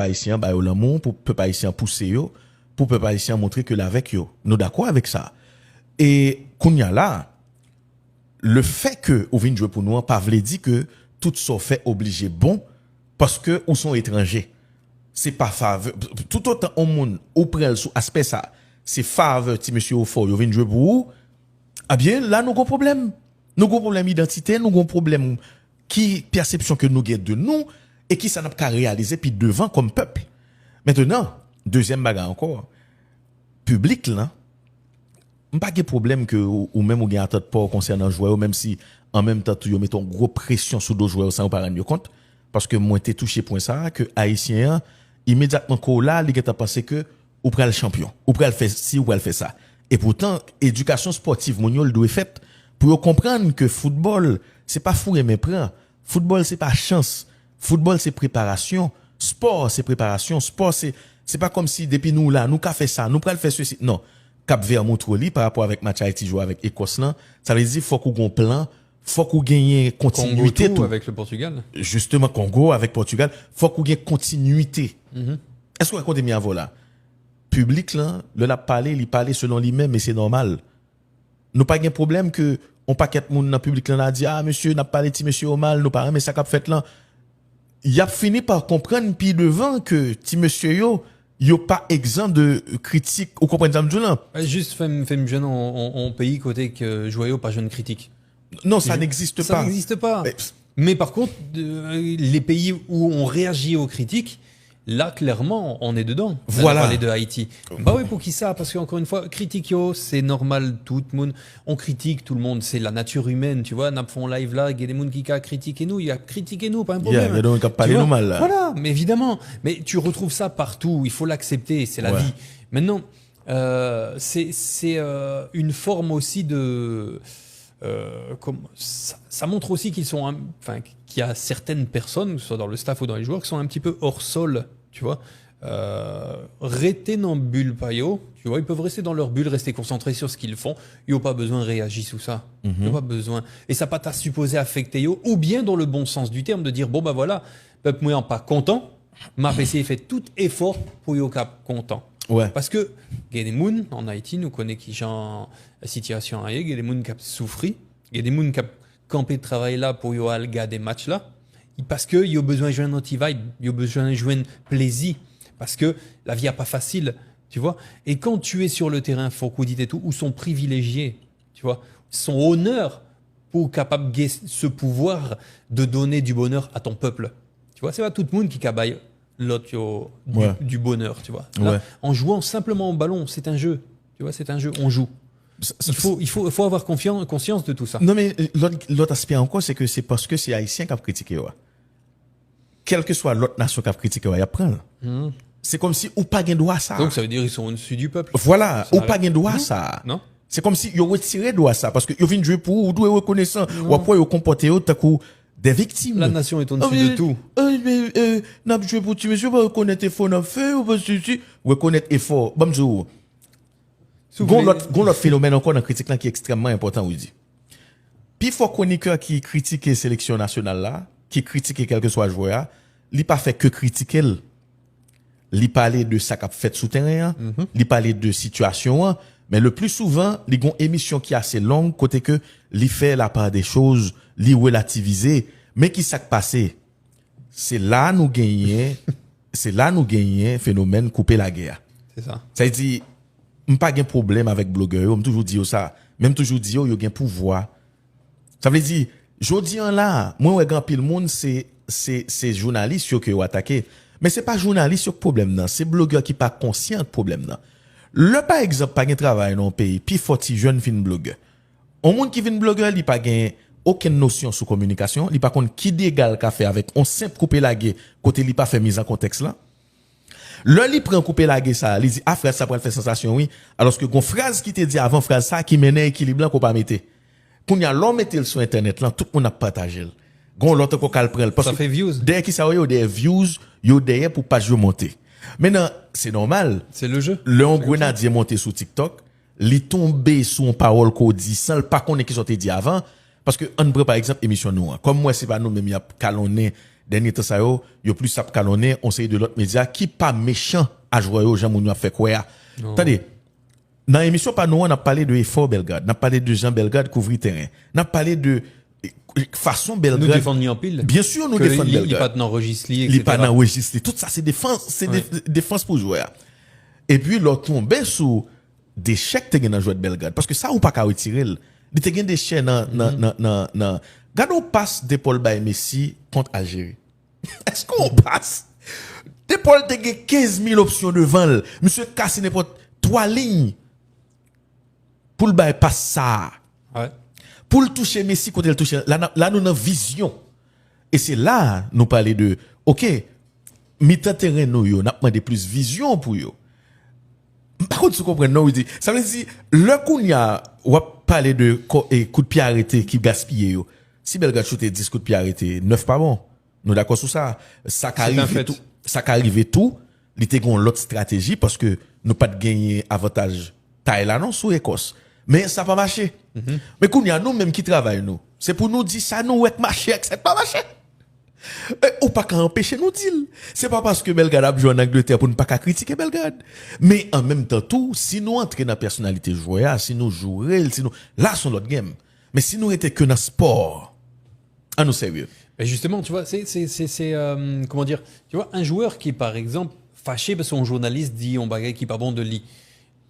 haïtien ba yo l'amour, pour peuple haïtien pousser yo, pour peuple haïtien montrer que l'avec yo. Nous d'accord avec ça. Et kounya là, le fait que ou vinn jouer pour nous pas veut dire que tout ça fait obligé bon parce que ou sont étrangers. C'est pas faveur tout autant au monde ou prend sous aspect ça, c'est faveur ti monsieur au fort, yo vinn jouer pour ou. Ah bien là nous avons problème. Nous avons problème d'identité, nous avons problème qui perception que nous avons de nous et qui ça n'a pas réalisé puis devant comme peuple. Maintenant, deuxième bagarre encore. Public là, pas de problème que ou même ou gagne attente pas concernant joueur même si en même temps tu mettons gros pression sur d'autres joueurs sans pas rendre compte parce que moi t'ai touché point ça que haïtien immédiatement ko là il a pensé que ou pral champion ou pral faire ci ou pral faire ça et pourtant éducation sportive mon doit fait pour comprendre que football c'est pas fou et méprend, football c'est pas chance, football c'est préparation, sport c'est préparation, sport c'est pas comme si depuis nous là nous qu'a fait ça nous pral faire ceci non. Cap Vert Montroli par rapport avec match Haïti jouer avec Écosse là, ça veut dire faut qu'on ait un plan, faut qu'on gagne continuité tout avec le Portugal. Justement Congo avec Portugal, faut qu'on ait continuité. Est-ce qu'on raconte bien voilà? Public là, le l'a parlé, il parlait selon lui-même mais c'est normal. Nous pas de problème que on paquet monde dans public là a dit ah monsieur n'a pas dit monsieur au mal, nous pas mais ça qu'a fait là. Il a fini par comprendre puis devant que ti monsieur yo pas exempt de critique ou comprenez ça là. Juste fait jeune en pays côté que joyeux pas jeune critique. Non, ça n'existe pas. Ça n'existe pas. Mais par contre les pays où on réagit aux critiques, là clairement on est dedans. Voilà. On parlait de Haïti. Bah oui, pour qui ça? Parce qu'encore une fois, critique c'est normal, tout le monde on critique tout le monde, c'est la nature humaine, tu vois, n'a font live là, il y a des gens qui critiquent nous, il y a critiqué nous, pas un problème. Il y a donc parler nous mal là. Voilà, mais évidemment, mais tu retrouves ça partout, il faut l'accepter, c'est la vie. Maintenant c'est une forme aussi de ça montre aussi qu'ils sont qu'il y a certaines personnes, que ce soit dans le staff ou dans les joueurs, qui sont un petit peu hors sol, tu vois. Rester dans bulle payo, tu vois, ils peuvent rester dans leur bulle, rester concentrés sur ce qu'ils font. Ils n'ont pas besoin de réagir sous ça. Ils n'ont pas besoin. Et ça pas t'a supposé affecter yo, ou bien dans le bon sens du terme de dire bon bah voilà, peuple moyen pas content, ma PC fait tout effort pour yo cap content. Ouais. Parce que il y a des gens en Haïti nous connaît qui genre la situation ailleurs, il y a des gens qui souffri, il y a des gens qui campé de travail là pour yo alga des matchs là parce que yo besoin de joindre notre vibe, yo besoin de joindre plaisir parce que la vie est pas facile, tu vois. Et quand tu es sur le terrain, faut qu'on dise et tout, où sont privilégiés, tu vois, son honneur pour capable de ce pouvoir de donner du bonheur à ton peuple. Tu vois, c'est pas tout le monde qui cabaye l'autre du bonheur, tu vois. Là, en jouant simplement au ballon, c'est un jeu. Tu vois, c'est un jeu, on joue. Il faut avoir conscience de tout ça. Non mais l'autre aspect encore c'est que c'est parce que c'est haïtien qui a critiqué ouais. Quelle que soit l'autre nation qui a critiqué ouais, après. C'est comme si ou pas gain droit ça. Donc ça veut dire ils sont au-dessus du peuple. Voilà, ou pas gain droit ça. Non. C'est comme si ils retiré droit ça parce que ils viennent jouer pour ou doit reconnaissant ou après ils comporter au coup des victimes. La nation est au-dessus de tout. N'a joué pour tu monsieur pas reconnaître effort n'a fait ou pas tu reconnaître effort. Bonjour. Gon l'autre phénomène encore dans critique là qui est extrêmement important ou dit. Puis faut chroniqueur qui critique sélection nationale là, qui critique quel que soit joueur, il pas fait que critiquer. Il parler de ça qu'a fait sous terrain, il parler de situation, mais le plus souvent, il y a une émission qui est assez longue côté que il fait la part des choses, il relativiser, mais qui s'est passé. C'est là nous gagner phénomène couper la guerre. C'est ça. Ça veut dire pas de problème avec blogueur, on toujours dit ça, même toujours dit yo gen pouvoir. Ça veut dire jodi an là, moi grand pile monde c'est journaliste yo que yo attaquer. Mais c'est pas journaliste qui problème là, c'est blogueur qui pas conscient de problème là. Le par exemple pas de travail dans le pays, puis faut ti jeune fin blogueur. Un monde qui vient blogueur, il pas gain aucune notion sur communication, il pas connait qui d'égal qu'a fait avec on simple couper la guerre côté il pas fait mise en contexte là. Là il prend couper la guerre ça, il dit ah frère ça pourrait faire sensation oui, alors que gon phrase qui te dit avant phrase ça qui mène équilibre là qu'on pas mettre. Quand y a l'homme mettre sur internet là, tout le monde a partagé. Gon l'autre ko kal prend parce ça que fait views. Derrière qui ça yo des views, yo derrière pour page monter. Maintenant, c'est normal. C'est le jeu. Le grenadier monté sur TikTok, li tombé sous une parole qu'on dit sans pas connaître qui sortait dit avant parce que on prend par exemple émission nous. Comme moi c'est pas nous même y a calonné dernier temps ça yo plus sap calonner on sait de l'autre média qui pas méchant à jouer aux gens moun a fait quoi. Attendez, dans l'émission pas nous on a parlé de effort Belgrade, on a parlé de Jean Belgrade couvrir terrain, on a parlé de façon Belgrade. Nous défendons en pile. Bien sûr nous défendons Belgrade. Il pas dans registre etc. Il pas dans registre. Tout ça c'est défense, défense pour jouer. Et puis l'autre tombé sous des chèques te gen dans jouer de Belgrade parce que ça on pas qu'à retirer. Il te gen des chèques dans Gado passe d'épaule by Messi contre Algérie. Est-ce qu'on passe? D'épaule te gen 15 000 options devant. Monsieur casse n'importe 3 lignes pour le bail passe ça. Ouais. Pour le toucher Messi quand il touche là nous avons vision. Et c'est là nous parler de OK, mi-temps terrain nous yo, n'a demandé plus vision pour yo. Par contre, tu comprends non, dit ça veut dire le kounya ou parler de coup de pied arrêté qui gaspille yo. Si Belgrade shoot 10 coups de pied arrêté, 9 pas bon. Nous d'accord sur ça. Ça qu'arrive tout, ça qu'arrive tout, il était gon l'autre stratégie parce que nous pas de gagner avantage Thaïlande non sous Écosse. Mais ça pas marché. Mais kounya nous même qui travaille nous, c'est pour nous dire ça nous ouais marché, ça pas marché. Ou pas qu'à empêcher nous dire. C'est pas parce que Belgrade a joué en Angleterre pour ne pas qu'à critiquer Belgrade. Mais en même temps tout, si nous entrons dans la personnalité joueur, si nous jouons, si nous, là sont l'autre game. Mais si nous étions que dans le sport, à nous sérieux. Mais justement, tu vois, c'est comment dire, tu vois, un joueur qui est par exemple fâché parce que son journaliste dit on bagaille qui pas bon de lit.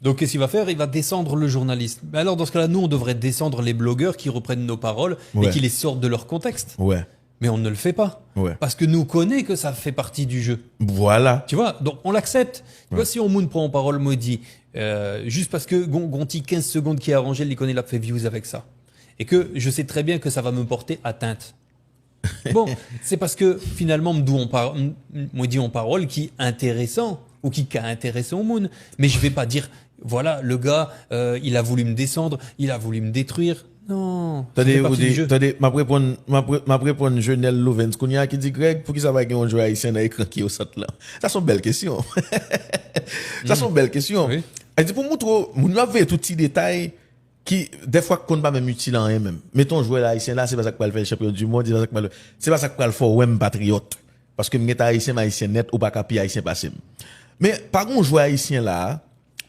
Donc qu'est-ce qu'il va faire? Il va descendre le journaliste. Mais alors dans ce cas-là, nous on devrait descendre les blogueurs qui reprennent nos paroles et qui les sortent de leur contexte. Ouais. Mais on ne le fait pas. Ouais. Parce que nous connaît que ça fait partie du jeu. Voilà. Tu vois, donc on l'accepte. Tu vois, si on moun prend en parole maudit, juste parce que Gonti 15 secondes qui est arrangé, il connaît la fait views avec ça. Et que je sais très bien que ça va me porter atteinte. Bon, c'est parce que finalement, moi dit en parole qui est intéressant ou qui a intéressé au monde. Mais je vais pas dire, voilà, le gars, il a voulu me descendre, il a voulu me détruire. Non. Attendez, m'a répondre Jonel Louvens Kounia qui dit Greg, pour qui ça va gagner un joueur haïtien dans l'écran qui est au centre là? Ça sont belles questions. Ça sont belles questions. Oui. Elle dit pour montrer, nous avons tout petit détail qui, des fois, qu'on pas même utile en même. Mettons joueur haïtien là, c'est pas ça que va le faire le champion du monde, c'est pas ça que va le faire ouais patriote. Parce que m'est haïtien net ou pas capi haïtien passé. Mais par contre, joueur haïtien là,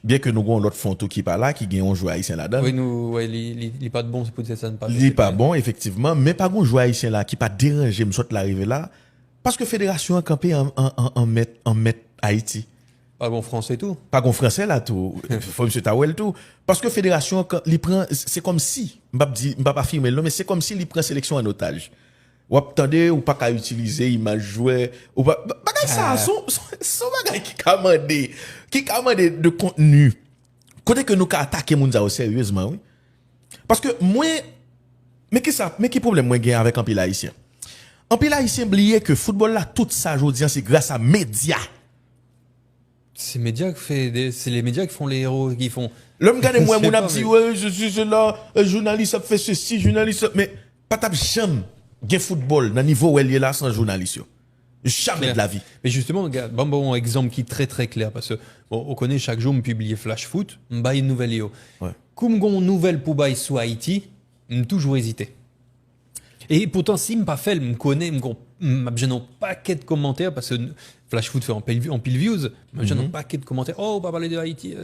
bien que nous avons l'autre fonto qui pas là, qui gagne un joueur haïtien là-dedans. Oui, nous, ouais, il est pas de bon, c'est pour dire ça ne pas. Il est pas bon, effectivement, mais par contre, joueur haïtien là, qui pas dérangé, me saute l'arrivée là, parce que fédération a campé en mettre Haïti. Pas bon français et tout. Pas bon français là tout. Faut monsieur Tawel tout. Parce que fédération, quand il prend, c'est comme si, m'pa pas affirmer le, mais c'est comme si il prend sélection en otage. Ou attendez, ou pas qu'à utiliser image joueur, ou pas, bagay ça, son bagay qui commande de contenu. Côté que nous qu'a attaquer moun ça sérieusement, oui. Parce que moi, mais qui problème moi gagne avec un pile haïtien? Un pile haïtien oublié que football là, toute ça, aujourd'hui, c'est grâce à médias. C'est les médias qui font les héros, qui font. L'homme garde moi, mon a dit, ouais, je suis là, journaliste a fait ceci, journaliste, mais pas tap jamais, gain football, dans niveau où elle est là, sans journaliste. Jamais de la vie. Mais justement, bon exemple qui est très très clair, parce que, bon, on connaît chaque jour, me publie Flash Foot, me baille une nouvelle yo. Ouais. Comme gon nouvelle pour baille sur Haïti, me toujours hésité. Et pourtant, si me pas fait, me connaît, m'a un paquet de commentaires, parce que Flash Foot fait en pile views, j'ai un paquet de commentaires. Oh, on va parler de Haïti.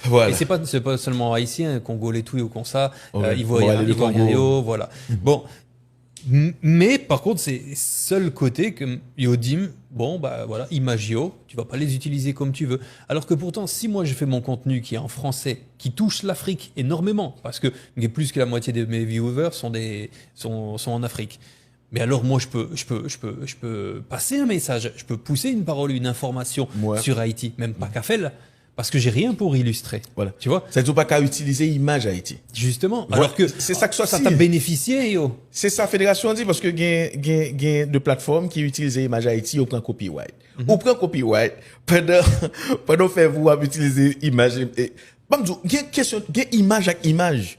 Voilà. Et c'est pas seulement haïtien, Congolais tout et comme ça, Ouais. Ivoirien, voilà. Bon. Mais par contre, c'est seul côté que Yodim, bon, bah voilà, Imagio, tu vas pas les utiliser comme tu veux. Alors que pourtant, si moi je fais mon contenu qui est en français, qui touche l'Afrique énormément, parce que plus que la moitié de mes viewers sont en Afrique. Mais alors moi, je peux passer un message, je peux pousser une parole, une information sur Haïti, même pas qu'à faire, parce que j'ai rien pour illustrer. Voilà. Tu vois? C'est tout pas qu'à utiliser image Haïti. Justement. Voilà. Alors que c'est ça que ça t'a bénéficié, yo. C'est ça, fédération dit, parce que gain de plateformes qui utilisent image Haïti, on prend copyright. On prend copyright, pendant faire vous utiliser image, question, image avec image.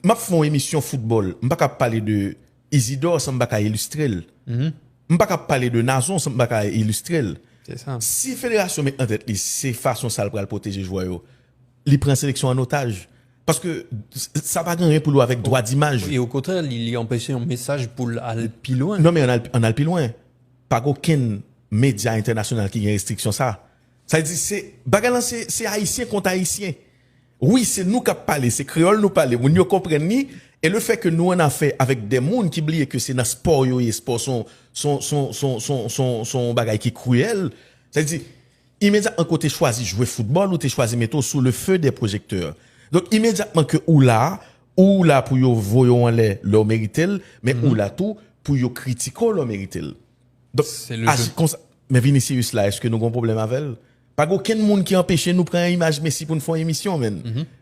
M'a fait une émission football, m'pas qu'à parler de Isidore sans m'pas qu'à illustrer. M'pas qu'à parler de Nazon sans m'pas qu'à illustrer. C'est ça. Si fédération met en tête, c'est façon ça pour protéger joueur, il prend sélection en otage. Parce que ça va gagner pour lui avec droit d'image. Et au contraire, il y a empêché un message pour aller plus loin. Non, mais on a le plus loin. Pas aucun média international qui a une restriction ça. Ça veut dire, c'est haïtien contre haïtien. Oui, c'est nous qui parlons, c'est créole nous parler. Vous ne comprenez pas. Et le fait que nous on a fait avec des gens qui oublient que c'est dans le sport, et sport son bagage qui est cruel. Ça veut dire, immédiatement quand tu choisi jouer football ou tu choisi mettre sous le feu des projecteurs. Donc, immédiatement que ou là pour yo voyon en l'air, leur mérite, mais ou là tout, pour yo critiquer leur mérite. Donc, c'est le jeu. Mais Vinicius là, est-ce que nous avons un problème avec elle? Pas aucun monde qui empêche nous prendre une image Messi pour nous faire une émission, man.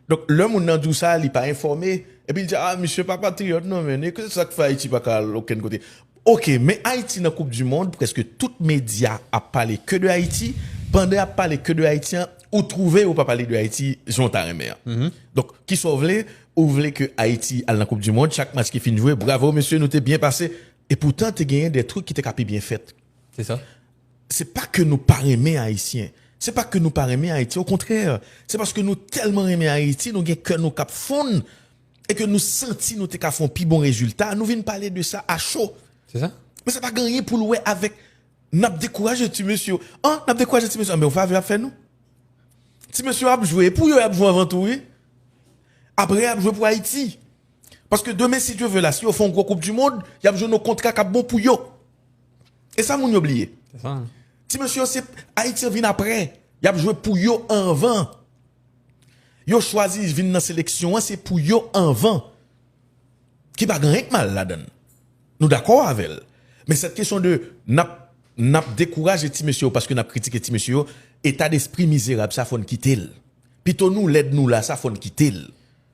Donc, le monde dans tout ça, il n'est pas informé. Et puis il dit, ah, monsieur, pas patriote, non, mais qu'est-ce que ça fait Haïti, pas qu'à aucun côté. Ok, mais Haïti dans la Coupe du Monde, presque tout média a parlé que de Haïti, pendant a parlé que de Haïtiens, ou trouver ou pas parler de Haïti, j'en t'arrête. Donc, qui soit voulez, ou voulez que Haïti aille dans la Coupe du Monde, chaque match qui finit de jouer, bravo, monsieur, nous t'es bien passé. Et pourtant, t'es gagné des trucs qui t'es capé bien fait. C'est ça. C'est pas que nous pas aimer Haïtiens. C'est pas que nous pas aimer Haïti. Au contraire, c'est parce que nous tellement aimer Haïti, nous gagne que nous cap fond et que nous senti nous t'es qu'à font pi bon résultat. Nous venons parler de ça à chaud. C'est ça. Mais c'est pas gagné pour louer avec n'a découragé tu monsieur. Hein, n'a découragé tu monsieur. Mais on va faire nous. Si monsieur a joué pour yo a joué avant tout, oui. Après a joué pour Haïti. Parce que demain si Dieu veut là, si on fait une gros coupe du monde, il y a besoin de nos contrats qui bon pour yo. Et ça moun oublié. C'est ça. Hein. Si monsieur, c'est Haïti vient après, il a joué pour yo en vent. Yo choisi vient dans la sélection, c'est pour yo en vent. Qui va gagner mal là-dedans. Nous d'accord avec elle. Mais cette question de n'a découragé ti monsieur parce que n'a critiqué ti monsieur, état d'esprit misérable, ça faut quitter. Plutôt nous l'aide nous là, ça faut quitter.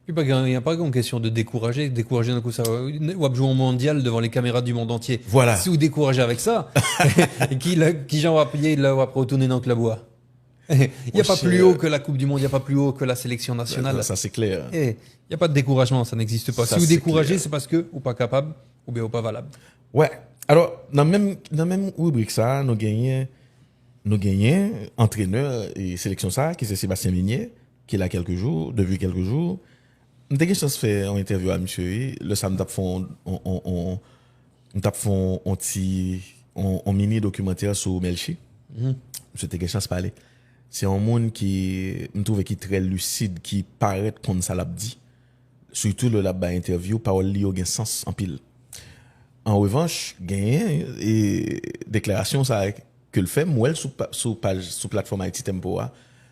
Il n'y a pas une question de décourager. Décourager d'un coup, ça va jouer au mondial devant les caméras du monde entier. Voilà. Si vous découragez avec ça, qui j'en va payer, il va retourner dans le bois. Il n'y a pas plus haut que la Coupe du Monde, il n'y a pas plus haut que la sélection nationale. Ça c'est clair. Il n'y a pas de découragement, ça n'existe pas. Ça, si vous c'est découragez, clair. c'est parce que ou pas capable, ou bien ou pas valable. Ouais. Alors, dans même rubrique ça, nous gagnons entraîneur et sélection ça, qui c'est Sébastien Minier, qui est là depuis quelques jours. Dès que je fais une interview à monsieur, le samedi, on mini documentaire sur Melchi. C'était quelque chose de parler. C'est un monde qui, me trouve qui est très lucide, qui paraît comme ça l'a dit. Surtout le là-bas interview, parole li a sens en pile. En revanche, gagné et déclaration ça que le fait, moi sous plateforme Haïti Tempo,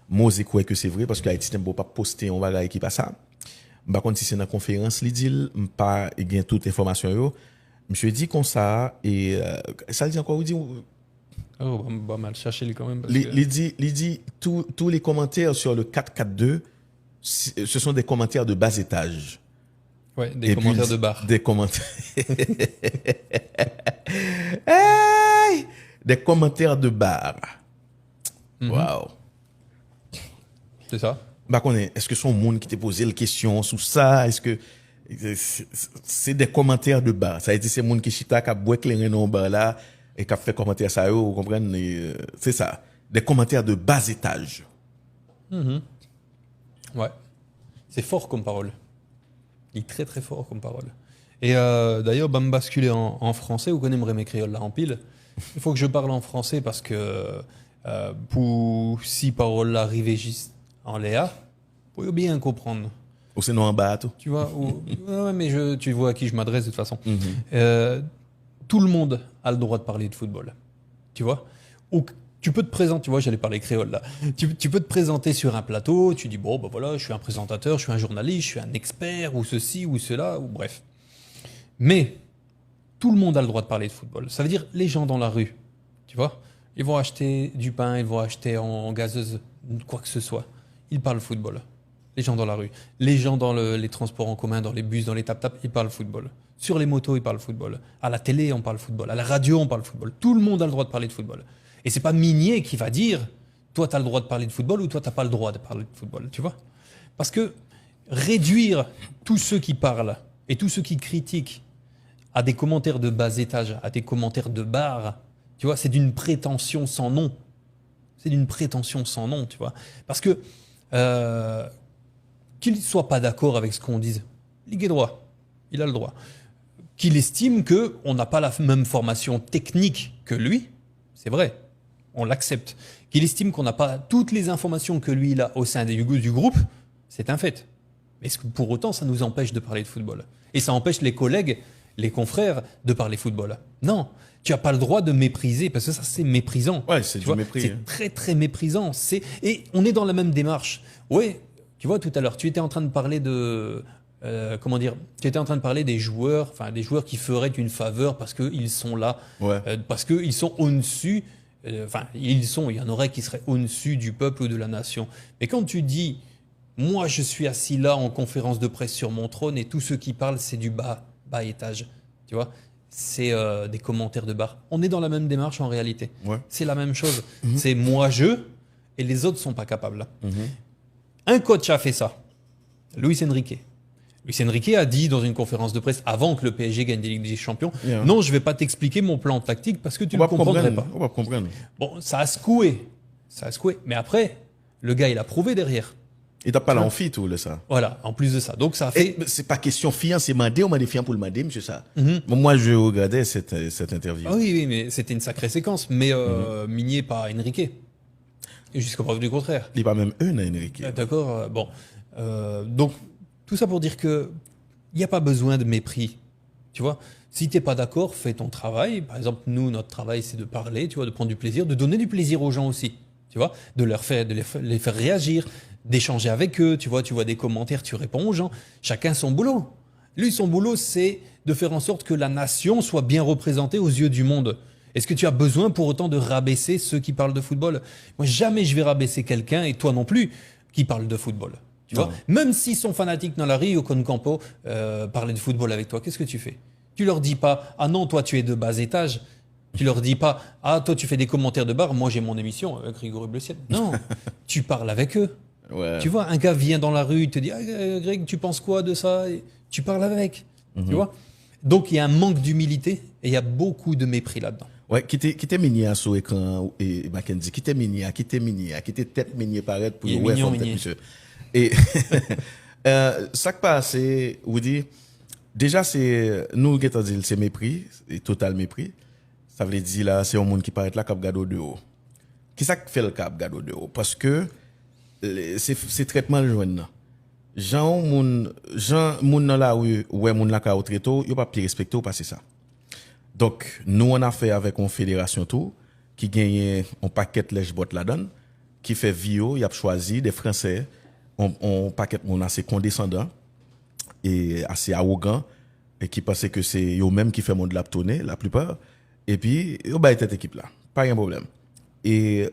moi je crois que c'est vrai parce que Haïti Tempo pas posté on va qui passe ça. Par contre si c'est dans conférence, il dit pas gain toute information yo. Monsieur dit comme ça et ça dit encore il dit Oh, on va mal chercher quand même. Il dit tous les commentaires sur le 4-4-2 ce sont des commentaires de bas étage. Ouais, des commentaires de bar. Des commentaires. Hey! Des commentaires de bar. Wow. C'est ça. Bah, est-ce que son monde qui t'a posé la question sur ça? Est-ce que c'est des commentaires de bar? Ça a été ces monde qui chita qui a boit les dans bar là et qui a fait commentaire ça, vous comprenez? C'est ça. Des commentaires de bas étage. Ouais. C'est fort comme parole. Il est très très fort comme parole. Et d'ailleurs, me basculer en français, vous connaissez mes créoles là en pile. Il faut que je parle en français parce que pour si paroles là arriver juste en léa, pour bien comprendre. Ou c'est non en bas tout. Tu vois, ouais, mais tu vois à qui je m'adresse de toute façon. Tout le monde a le droit de parler de football. Tu vois. Tu peux te présenter, tu vois, j'allais parler créole là. Tu peux te présenter sur un plateau, tu dis bon, ben voilà, je suis un présentateur, je suis un journaliste, je suis un expert, ou ceci, ou cela, ou bref. Mais tout le monde a le droit de parler de football. Ça veut dire les gens dans la rue, tu vois, ils vont acheter du pain, ils vont acheter en gazeuse, quoi que ce soit. Ils parlent football. Les gens dans la rue. Les gens dans les transports en commun, dans les bus, dans les tap-tap, ils parlent football. Sur les motos, ils parlent football. À la télé, on parle football. À la radio, on parle football. Tout le monde a le droit de parler de football. Et c'est pas Minier qui va dire toi tu as le droit de parler de football ou toi tu n'as pas le droit de parler de football, tu vois. Parce que réduire tous ceux qui parlent et tous ceux qui critiquent à des commentaires de bas étage, à des commentaires de bar, tu vois, c'est d'une prétention sans nom. C'est d'une prétention sans nom, tu vois. Parce que qu'il soit pas d'accord avec ce qu'on dise. Ligue est droit. Il a le droit. Qu'il estime qu'on n'a pas la même formation technique que lui, c'est vrai. On l'accepte. Qu'il estime qu'on n'a pas toutes les informations que lui il a au sein du groupe, c'est un fait. Mais est-ce que pour autant ça nous empêche de parler de football? Et ça empêche les collègues, les confrères de parler football? Non. Tu n'as pas le droit de mépriser, parce que ça, c'est méprisant. Ouais, c'est du mépris. C'est très, très méprisant. Et on est dans la même démarche. Ouais, tu vois, tout à l'heure, tu étais en train de parler de... comment dire? Tu étais en train de parler des joueurs qui feraient une faveur parce qu'ils sont là, Ouais. parce qu'ils sont au-dessus. Il y en aurait qui seraient au-dessus du peuple ou de la nation. Mais quand tu dis, moi, je suis assis là en conférence de presse sur mon trône et tous ceux qui parlent, c'est du bas étage. Tu vois? C'est des commentaires de bar. On est dans la même démarche en réalité. Ouais. C'est la même chose. C'est moi, et les autres sont pas capables. Mhm. Un coach a fait ça. Luis Enrique. Luis Enrique a dit dans une conférence de presse avant que le PSG gagne des Ligues des Champions, Yeah. non, je vais pas t'expliquer mon plan tactique parce que tu On ne va comprendrais comprendre. pas. On va comprendre. Bon, ça a secoué. Mais après, le gars, il a prouvé derrière. Et t'as pas l'enfit, tout, le ça. Voilà, en plus de ça. Donc ça a Et fait... c'est pas question fiant, c'est mandé, on m'a des fiants pour le mandé, monsieur ça. Bon, moi, je regardais cette interview. Ah oui, mais c'était une sacrée séquence, mais minier par Enrique. Et jusqu'à preuve du contraire. Il n'est pas même un à Enrique. D'accord. Bon. Donc, tout ça pour dire que il n'y a pas besoin de mépris. Tu vois, si tu n'es pas d'accord, fais ton travail. Par exemple, nous, notre travail, c'est de parler, tu vois, de prendre du plaisir, de donner du plaisir aux gens aussi. Tu vois, de les faire réagir, d'échanger avec eux. Tu vois des commentaires, tu réponds aux gens. Chacun son boulot. Lui, son boulot, c'est de faire en sorte que la nation soit bien représentée aux yeux du monde. Est-ce que tu as besoin pour autant de rabaisser ceux qui parlent de football? Moi, jamais je vais rabaisser quelqu'un, et toi non plus, qui parle de football. Tu vois, même s'ils sont fanatiques dans la rue au Concampo, parler de football avec toi, qu'est-ce que tu fais? Tu leur dis pas, ah non, toi tu es de bas étage. Tu leur dis pas, ah toi tu fais des commentaires de bar, moi j'ai mon émission avec Grégory Blessienne. Non, tu parles avec eux. Ouais. Tu vois, un gars vient dans la rue, il te dit, ah Greg, tu penses quoi de ça? Et tu parles avec. Tu vois. Donc il y a un manque d'humilité et il y a beaucoup de mépris là-dedans. Ouais, qui était mini à sur écran et Mackenzie, qui était tête mini paraître pour Il est ouais, mignon, forme tête, mignon. monsieur. Et ça qui passe, vous dit déjà c'est nous qui dit c'est mépris, et total mépris. Ça veut dire là c'est un monde qui paraît là cap gado de haut. Qui ça qui fait le cap gado de haut parce que c'est traitement le joindre. Jean moun dans la rue ouais moun la ka très tôt, yo pas pi respecter ou passer ça. Donc, nous, on a fait avec une fédération tout, qui gagne un paquet de lèche bot là-dedans, qui fait bio, il a choisi des Français, un paquet de monde assez condescendant, et assez arrogant, et qui pensait que c'est eux-mêmes qui fait monde la tourner, la plupart, et puis, ils ont cette équipe là. Pas un problème. Et